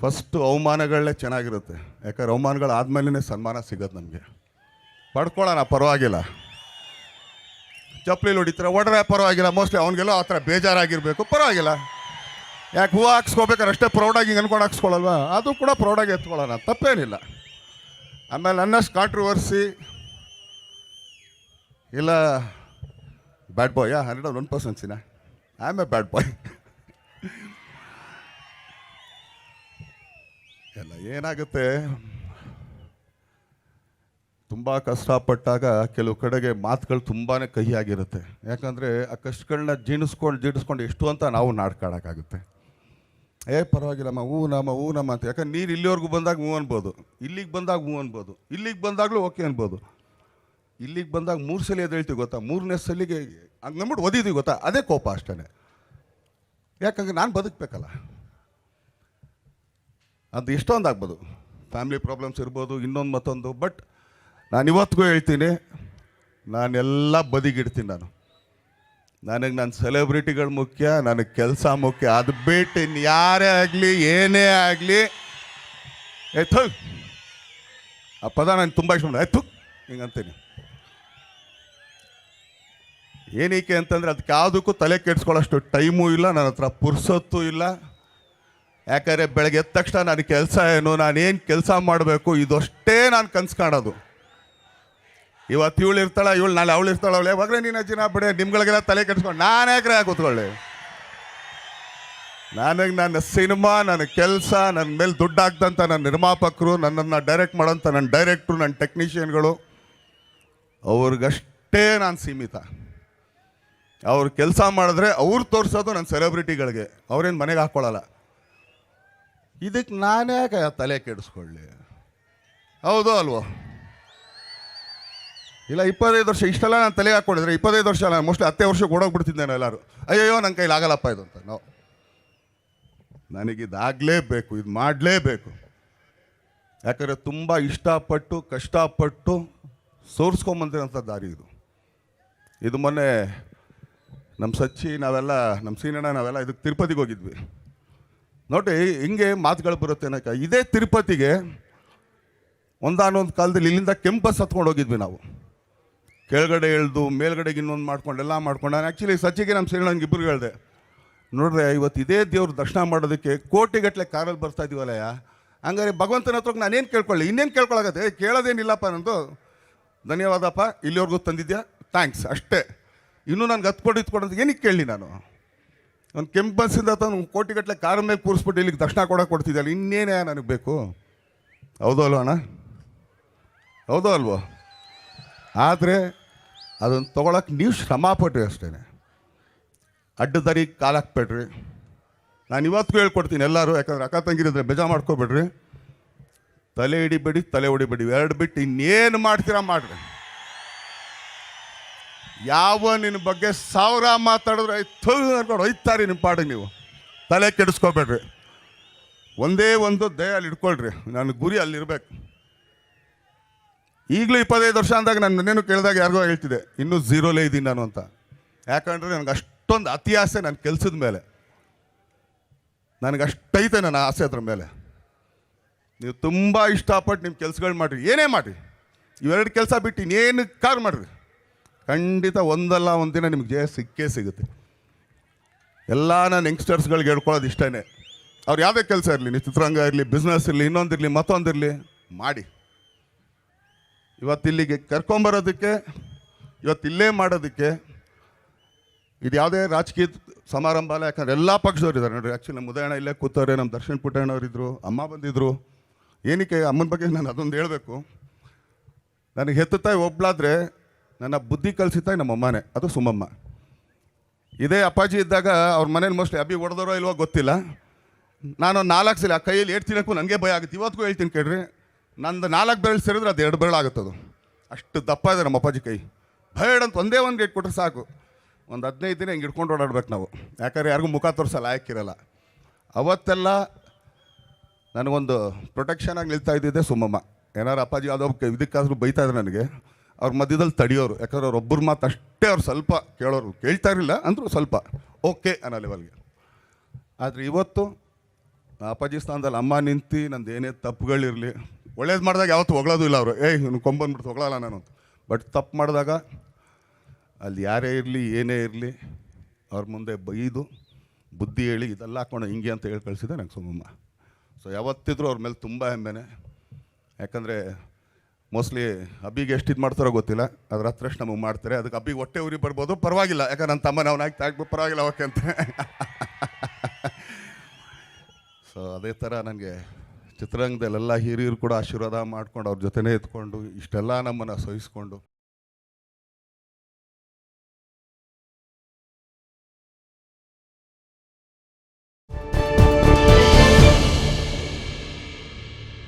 First ಅವಮಾನಗಳೇ ಚೆನ್ನಾಗಿರುತ್ತೆ. ಯಾಕಂದ್ರೆ ಅವಮಾನಗಳಾದ್ಮೇಲೆ ಸನ್ಮಾನ ಸಿಗೋದು ನಮಗೆ. ಪಡ್ಕೊಳ್ಳೋಣ, ಪರವಾಗಿಲ್ಲ. ಚಪ್ಪಲಿ ಹೊಡಿತಾರೆ, ಹೊಡ್ರೆ ಪರವಾಗಿಲ್ಲ. ಮೋಸ್ಟ್ಲಿ ಅವ್ನಿಗೆಲ್ಲ ಆ ಥರ ಬೇಜಾರಾಗಿರಬೇಕು, ಪರವಾಗಿಲ್ಲ. ಯಾಕೆ ಹೂವು ಹಾಕ್ಸ್ಕೋಬೇಕಾದ್ರೆ ಅಷ್ಟೇ ಪ್ರೌಡಾಗಿ ಹಿಂಗೆ ಅನ್ಕೊಂಡು ಹಾಕ್ಸ್ಕೊಳ್ಳಲ್ವಾ? ಅದು ಕೂಡ ಪ್ರೌಡಾಗಿ ಎತ್ಕೊಳ್ಳೋಣ, ತಪ್ಪೇನಿಲ್ಲ. ಆಮೇಲೆ ನನ್ನಷ್ಟು ಕಾಂಟ್ರವರ್ಸಿ ಇಲ್ಲ. ಬ್ಯಾಡ್ ಬಾಯ್ 101%. ಐ ಆಮ್ ಎ ಬ್ಯಾಡ್ ಬಾಯ್. ಎಲ್ಲ ಏನಾಗುತ್ತೆ, ತುಂಬ ಕಷ್ಟಪಟ್ಟಾಗ ಕೆಲವು ಕಡೆಗೆ ಮಾತುಗಳು ತುಂಬಾ ಕಹಿಯಾಗಿರುತ್ತೆ. ಯಾಕಂದರೆ ಆ ಕಷ್ಟಗಳನ್ನ ಜೀಣಿಸ್ಕೊಂಡು ಎಷ್ಟು ಅಂತ ನಾವು ನಾಡ್ಕೊಳ್ಳೋಕ್ಕಾಗುತ್ತೆ. ಪರವಾಗಿಲ್ಲಮ್ಮ, ಹೂ ನಮ್ಮ ಅಂತ. ಯಾಕಂದ್ರೆ ನೀರು ಇಲ್ಲಿವರೆಗೂ ಬಂದಾಗ ಹೂ ಅನ್ಬೋದು, ಇಲ್ಲಿಗೆ ಬಂದಾಗ ಹೂ ಅನ್ಬೋದು, ಇಲ್ಲಿಗೆ ಬಂದಾಗಲೂ ಓಕೆ ಅನ್ಬೋದು. ಇಲ್ಲಿಗೆ ಬಂದಾಗ 3 ಸಲ ಎದ್ದೇಳ್ತೀವಿ ಗೊತ್ತಾ, 3ನೇ ಸಲಿಗೆ ಹಂಗಂದ್ಬಿಟ್ಟು ಒದಿದ್ದೀವಿ ಗೊತ್ತಾ, ಅದೇ ಕೋಪ ಅಷ್ಟೇ. ಯಾಕಂದ್ರೆ ನಾನು ಬದುಕಬೇಕಲ್ಲ. ಅದು ಎಷ್ಟೊಂದು ಆಗ್ಬೋದು, ಫ್ಯಾಮಿಲಿ ಪ್ರಾಬ್ಲಮ್ಸ್ ಇರ್ಬೋದು, ಇನ್ನೊಂದು ಮತ್ತೊಂದು. ಬಟ್ ನಾನು ಇವತ್ತಿಗೂ ಹೇಳ್ತೀನಿ, ನಾನೆಲ್ಲ ಬದಿಗಿಡ್ತೀನಿ. ನನಗೆ ನನ್ನ ಸೆಲೆಬ್ರಿಟಿಗಳು ಮುಖ್ಯ, ನನಗೆ ಕೆಲಸ ಮುಖ್ಯ. ಅದು ಬಿಟ್ಟು ಇನ್ನು ಯಾರೇ ಆಗಲಿ ಏನೇ ಆಗಲಿ ಆ ಪದ ನನಗೆ ತುಂಬ ಇಷ್ಟ. ಹಿಂಗಂತೀನಿ. ಏನಕ್ಕೆ ಅಂತಂದರೆ ಅದಕ್ಕೆ ಯಾವುದಕ್ಕೂ ತಲೆ ಕೆಡಿಸ್ಕೊಳ್ಳೋಷ್ಟು ಟೈಮೂ ಇಲ್ಲ, ನನ್ನ ಹತ್ರ ಪುರ್ಸೊತ್ತು ಇಲ್ಲ. ಯಾಕಂದರೆ ಬೆಳಗ್ಗೆ ಎದ್ದ ತಕ್ಷಣ ನನ್ನ ಕೆಲಸ ಏನು, ನಾನೇನು ಕೆಲಸ ಮಾಡಬೇಕು, ಇದಷ್ಟೇ ನಾನು ಕನ್ಸು ಕಾಣೋದು. ಇವತ್ತು ಇವಳು ಇರ್ತಾಳೆ, ಇವಳು ನಾಳೆ ಅವಳು ಇರ್ತಾಳೆ. ಅವಳು ಯಾವಾಗಲೇ ನೀನು ಅಜ್ಜಿನ ಬಿಡೆ, ನಿಮ್ಗಳಿಗೆಲ್ಲ ತಲೆ ಕೆಡಿಸ್ಕೊಂಡು ನಾನು ಯಾಕ್ರೆ ಕೂತ್ಕೊಳ್ಳಿ. ನನಗೆ ನನ್ನ ಸಿನಿಮಾ, ನನ್ನ ಕೆಲಸ, ನನ್ನ ಮೇಲೆ ದುಡ್ಡು ಹಾಕ್ದಂಥ ನನ್ನ ನಿರ್ಮಾಪಕರು, ನನ್ನನ್ನು ಡೈರೆಕ್ಟ್ ಮಾಡೋಂಥ ನನ್ನ ಡೈರೆಕ್ಟ್ರು, ನನ್ನ ಟೆಕ್ನಿಷಿಯನ್ಗಳು, ಅವ್ರಿಗಷ್ಟೇ ನಾನು ಸೀಮಿತ. ಅವ್ರು ಕೆಲಸ ಮಾಡಿದ್ರೆ ಅವ್ರು ತೋರಿಸೋದು ನನ್ನ ಸೆಲೆಬ್ರಿಟಿಗಳಿಗೆ, ಅವ್ರೇನು ಮನೆಗೆ ಹಾಕ್ಕೊಳ್ಳಲ್ಲ. ಇದಕ್ಕೆ ನಾನೇ ತಲೆ ಕೆಡಿಸ್ಕೊಳ್ಳಿ? ಹೌದು ಅಲ್ವೋ? ಇಲ್ಲ 25 ವರ್ಷ ಇಷ್ಟೆಲ್ಲ ನಾನು ತಲೆಗೆ ಹಾಕ್ಕೊಂಡಿದ್ರೆ 25 ವರ್ಷ ನಾನು ಮೋಸ್ಟ್ಲಿ 10 ವರ್ಷಕ್ಕೆ ಓಡೋಗ್ಬಿಡ್ತಿದ್ದೇನೆ. ಎಲ್ಲರೂ ಅಯ್ಯೋ ನನ್ನ ಕೈಲಿ ಆಗಲ್ಲಪ್ಪ ಇದು ಅಂತ. ನಾವು ನನಗಿದಾಗಲೇಬೇಕು, ಇದು ಮಾಡಲೇಬೇಕು. ಯಾಕಂದರೆ ತುಂಬ ಇಷ್ಟಪಟ್ಟು ಕಷ್ಟಪಟ್ಟು ಸೋರಿಸ್ಕೊಂಬಂದಿರೋಂಥ ದಾರಿ ಇದು. ಇದು ಮೊನ್ನೆ ನಮ್ಮ ಸಚ್ಚಿ ನಾವೆಲ್ಲ, ನಮ್ಮ ಸೀನಣ್ಣ ನಾವೆಲ್ಲ ಇದಕ್ಕೆ ತಿರುಪತಿಗೆ ಹೋಗಿದ್ವಿ. ನೋಡಿ ಹಿಂಗೆ ಮಾತುಗಳು ಬರುತ್ತೆ ಅನ್ನೋಕೆ. ಇದೇ ತಿರುಪತಿಗೆ ಒಂದಾನೊಂದು ಕಾಲದಲ್ಲಿ ಇಲ್ಲಿಂದ ಕೆಂಪಸ್ ಹತ್ಕೊಂಡು ಹೋಗಿದ್ವಿ ನಾವು. ಕೆಳಗಡೆ ಎಳ್ದು ಮೇಲ್ಗಡೆಗೆ ಇನ್ನೊಂದು ಮಾಡ್ಕೊಂಡೆಲ್ಲ ಮಾಡ್ಕೊಂಡು. ನಾನು ಆ್ಯಕ್ಚುಲಿ ಸಚ್ಚಿಗೆ ನಮ್ಮ ಸೀನಣ್ಣಂಗೆ ಇಬ್ಬರು ಹೇಳಿದೆ, ನೋಡ್ರೆ ಇವತ್ತು ಇದೇ ದೇವ್ರ ದರ್ಶನ ಮಾಡೋದಕ್ಕೆ ಕೋಟಿಗಟ್ಟಲೆ ಕಾರಲ್ಲಿ ಬರ್ತಾ ಇದೀವಲ್ಲಯ್ಯ, ಹಂಗಾರೆ ಭಗವಂತನ ಹತ್ರಕ್ಕೆ ನಾನೇನು ಕೇಳ್ಕೊಳ್ಳಿ, ಇನ್ನೇನು ಕೇಳ್ಕೊಳಗತ್ತೆ? ಕೇಳೋದೇನಿಲ್ಲಪ್ಪ ನಂದು. ಧನ್ಯವಾದಪ್ಪ, ಇಲ್ಲಿವರೆಗೂ ತಂದಿದ್ಯಾ, ಥ್ಯಾಂಕ್ಸ್ ಅಷ್ಟೇ. ಇನ್ನೂ ನನಗೆ ಇತ್ಕೊಡೋದು ಏನಕ್ಕೆ ಕೇಳಲಿ? ನಾನು ಒಂದು ಕೆಂಪು ಬಸ್ಸಿಂದ ತಂದು ಕೋಟಿಗಟ್ಟಲೆ ಕಾರ್ ಮೇಲೆ ಕೂರಿಸ್ಬಿಟ್ಟು ಇಲ್ಲಿಗೆ ದರ್ಶನ ಕೊಡ್ತಿದ್ದಲ್ಲ, ಇನ್ನೇನೇ ನನಗೆ ಬೇಕು? ಹೌದೋ ಅಲ್ವ ಅಣ್ಣ? ಹೌದೋ ಅಲ್ವೋ? ಆದರೆ ಅದನ್ನು ತೊಗೊಳಕ್ಕೆ ನೀವು ಶ್ರಮ ಪಟ್ರಿ ಅಷ್ಟೇ. ಅಡ್ಡದಾರಿಗೆ ಕಾಲು ಹಾಕ್ಬೇಡ್ರಿ. ನಾನು ಇವತ್ತಿಗೂ ಹೇಳ್ಕೊಡ್ತೀನಿ ಎಲ್ಲರೂ, ಯಾಕಂದ್ರೆ ಅಕ್ಕ ತಂಗಿರಿದ್ರೆ ಬೇಜಾರು ಮಾಡ್ಕೊಬೇಡ್ರಿ. ತಲೆ ಹಿಡಿಬೇಡಿ, ತಲೆ ಹೊಡಿಬೇಡಿ, ಎರಡು ಬಿಟ್ಟು ಇನ್ನೇನು ಮಾಡ್ತೀರಾ ಮಾಡಿರಿ. ಯಾವ ನಿನ್ನ ಬಗ್ಗೆ 1000 ಮಾತಾಡಿದ್ರೆ ಅನ್ಕೊಂಡು ಹೋಯ್ತಾರೆ ನಿಮ್ಮ ಪಾಡಿಗೆ. ನೀವು ತಲೆ ಕೆಡಿಸ್ಕೋಬೇಡ್ರಿ. ಒಂದೇ ಒಂದು ದಯಲ್ಲಿ ಇಟ್ಕೊಳ್ರಿ, ನನ್ನ ಗುರಿ ಅಲ್ಲಿರ್ಬೇಕು. ಈಗಲೂ 25 ವರ್ಷ ಅಂದಾಗ ನನ್ನೇನು ಕೇಳಿದಾಗ ಯಾರಿಗೋ ಹೇಳ್ತಿದ್ದೆ, ಇನ್ನೂ 0ಲೇ ಇದ್ದೀನಿ ನಾನು ಅಂತ. ಯಾಕಂದರೆ ನನಗೆ ಅಷ್ಟೊಂದು ಅತಿ ಆಸೆ ನನ್ನ ಕೆಲಸದ ಮೇಲೆ, ನನಗಷ್ಟೈತೆ ನನ್ನ ಆಸೆ ಅದ್ರ ಮೇಲೆ. ನೀವು ತುಂಬ ಇಷ್ಟಪಟ್ಟು ನಿಮ್ಮ ಕೆಲಸಗಳು ಮಾಡಿರಿ, ಏನೇ ಮಾಡಿರಿ, ಇವೆರಡು ಕೆಲಸ ಬಿಟ್ಟು ಇನ್ನೇನು ಕಾರ್ ಮಾಡಿರಿ, ಖಂಡಿತ ಒಂದಲ್ಲ ಒಂದು ದಿನ ನಿಮ್ಗೆ ಜಯ ಸಿಕ್ಕೇ ಸಿಗುತ್ತೆ. ಎಲ್ಲ ನಾನು ಯಂಗ್ಸ್ಟರ್ಸ್ಗಳಿಗೆ ಹೇಳ್ಕೊಳ್ಳೋದು ಇಷ್ಟೇ, ಅವ್ರು ಯಾವುದೇ ಕೆಲಸ ಇರಲಿ, ನೀವು ಚಿತ್ರರಂಗ ಇರಲಿ, ಬಿಸ್ನೆಸ್ ಇರಲಿ, ಇನ್ನೊಂದಿರಲಿ ಮತ್ತೊಂದಿರಲಿ, ಮಾಡಿ. ಇವತ್ತಿಲ್ಲಿಗೆ ಕರ್ಕೊಂಬರೋದಕ್ಕೆ, ಇವತ್ತಿಲ್ಲೇ ಮಾಡೋದಕ್ಕೆ ಇದು ಯಾವುದೇ ರಾಜಕೀಯ ಸಮಾರಂಭ ಅಲ್ಲ. ಯಾಕಂದ್ರೆ ಎಲ್ಲ ಪಕ್ಷದವ್ರು ಇದ್ದಾರೆ ನೋಡಿರಿ. ಆ್ಯಕ್ಚುಲಿ ನಮ್ಮ ಉದಯಣ್ಣ ಇಲ್ಲೇ ಕೂತವ್ರೆ, ನಮ್ಮ ದರ್ಶನ್ ಪುಟ್ಟಣ್ಣವ್ರಿದ್ರು, ಅಮ್ಮ ಬಂದಿದ್ದರು. ಏನಕ್ಕೆ ಅಮ್ಮನ ಬಗ್ಗೆ ನಾನು ಅದೊಂದು ಹೇಳಬೇಕು. ನನಗೆ ಹೆತ್ತ ತಾಯಿ ಒಬ್ಳಾದರೆ ನನ್ನ ಬುದ್ಧಿ ಕಲಿಸಿತಾಯಿ ನಮ್ಮ ಅಮ್ಮನೇ, ಅದು ಸುಮ್ಮಮ್ಮ. ಇದೇ ಅಪ್ಪಾಜಿ ಇದ್ದಾಗ ಅವ್ರ ಮನೇಲಿ ಮೋಸ್ಟ್ಲಿ ಅಬ್ಬಿ ಹೊಡೆದರೋ ಇಲ್ವೋ ಗೊತ್ತಿಲ್ಲ, ನಾನು 4 ಸಲ ಆ ಕೈಯಲ್ಲಿ 8 ತಿನ್ನಕ್ಕೂ ನನಗೆ ಭಯ ಆಗುತ್ತೆ. ಇವತ್ತಿಗೂ ಹೇಳ್ತೀನಿ ಕೇಳ್ರಿ, ನಂದು 4 ಬೆರಳು ಸೇರಿದ್ರೆ ಅದು 2 ಬೆರಳು ಆಗುತ್ತದು, ಅಷ್ಟು ದಪ್ಪ ಇದೆ ನಮ್ಮ ಅಪ್ಪಾಜಿ ಕೈ. ಭಯಡಂತ ಒಂದೇ ಒಂದು ಗೇಟ್ ಕೊಟ್ಟರೆ ಸಾಕು, ಒಂದು 15 ದಿನ ಹಿಂಗೆ ಇಟ್ಕೊಂಡು ಓಡಾಡ್ಬೇಕು ನಾವು. ಯಾಕಂದ್ರೆ ಯಾರಿಗೂ ಮುಖ ತೋರಿಸಲ್ಲ, ಆಯ್ಕಿರಲ್ಲ. ಅವತ್ತೆಲ್ಲ ನನಗೊಂದು ಪ್ರೊಟೆಕ್ಷನ್ ಆಗಿ ನಿಲ್ತಾ ಇದ್ದಿದ್ದೆ ಸುಮ್ಮಮ್ಮ. ಏನಾರು ಅಪ್ಪಾಜಿ ಯಾವುದೋ ಇದಕ್ಕಾದ್ರೂ ಬೈತಾ ಇದ್ರು ನನಗೆ, ಅವ್ರ ಮಧ್ಯದಲ್ಲಿ ತಡಿಯೋರು. ಯಾಕಂದ್ರೆ ಅವ್ರು ಒಬ್ಬರು ಮಾತು ಅಷ್ಟೇ ಅವ್ರು ಸ್ವಲ್ಪ ಕೇಳೋರು, ಕೇಳ್ತಾ ಇರಲಿಲ್ಲ ಅಂದರೂ ಸ್ವಲ್ಪ ಓಕೆ ಅನ್ನೋ ಲೆವೆಲ್ಗೆ. ಆದರೆ ಇವತ್ತು ಅಪ್ಪಾಜಿ ಸ್ಥಾನದಲ್ಲಿ ಅಮ್ಮ ನಿಂತು ನಂದು ಏನೇ ತಪ್ಪುಗಳಿರಲಿ, ಒಳ್ಳೇದು ಮಾಡಿದಾಗ ಯಾವತ್ತೂ ಹೊಗಳೋದು ಇಲ್ಲ ಅವರು, ಏಯ್ ಇವ್ನು ಕೊಂಬಂದ್ಬಿಡ್ತು ಹೊಗಳಲ್ಲ ನಾನು ಅಂತ. ಬಟ್ ತಪ್ಪು ಮಾಡಿದಾಗ ಅಲ್ಲಿ ಯಾರೇ ಇರಲಿ ಏನೇ ಇರಲಿ ಅವ್ರ ಮುಂದೆ ಬೈದು ಬುದ್ಧಿ ಹೇಳಿ ಇದೆಲ್ಲ ಹಾಕೊಂಡು ಹಿಂಗೆ ಅಂತ ಹೇಳಿ ಕಳಿಸಿದೆ ನಂಗೆ ಸುಮ್ಮಮ್ಮ. ಸೊ ಯಾವತ್ತಿದ್ರೂ ಅವ್ರ ಮೇಲೆ ತುಂಬ ಹೆಮ್ಮೆನೆ. ಯಾಕಂದರೆ ಮೋಸ್ಟ್ಲಿ ಅಬ್ಬಿಗೆ ಎಷ್ಟು ಇದು ಮಾಡ್ತಾರೋ ಗೊತ್ತಿಲ್ಲ, ಅದ್ರ ಹತ್ರಷ್ಟು ನಮಗೆ ಮಾಡ್ತಾರೆ. ಅದಕ್ಕೆ ಅಬ್ಬಿಗೆ ಹೊಟ್ಟೆ ಉರಿ ಬರ್ಬೋದು, ಪರವಾಗಿಲ್ಲ, ಯಾಕಂದ್ರೆ ನನ್ನ ತಮ್ಮ ನಾವು ಆಗ್ಬೋದು, ಪರವಾಗಿಲ್ಲ ಓಕೆ ಅಂತ. ಸೊ ಅದೇ ಥರ ನನಗೆ ಚಿತ್ರರಂಗದಲ್ಲೆಲ್ಲ ಹಿರಿಯರು ಕೂಡ ಆಶೀರ್ವಾದ ಮಾಡ್ಕೊಂಡು ಅವ್ರ ಜೊತೆನೇ ಎತ್ಕೊಂಡು ಇಷ್ಟೆಲ್ಲ ನಮ್ಮನ್ನು ಸಹಿಸ್ಕೊಂಡು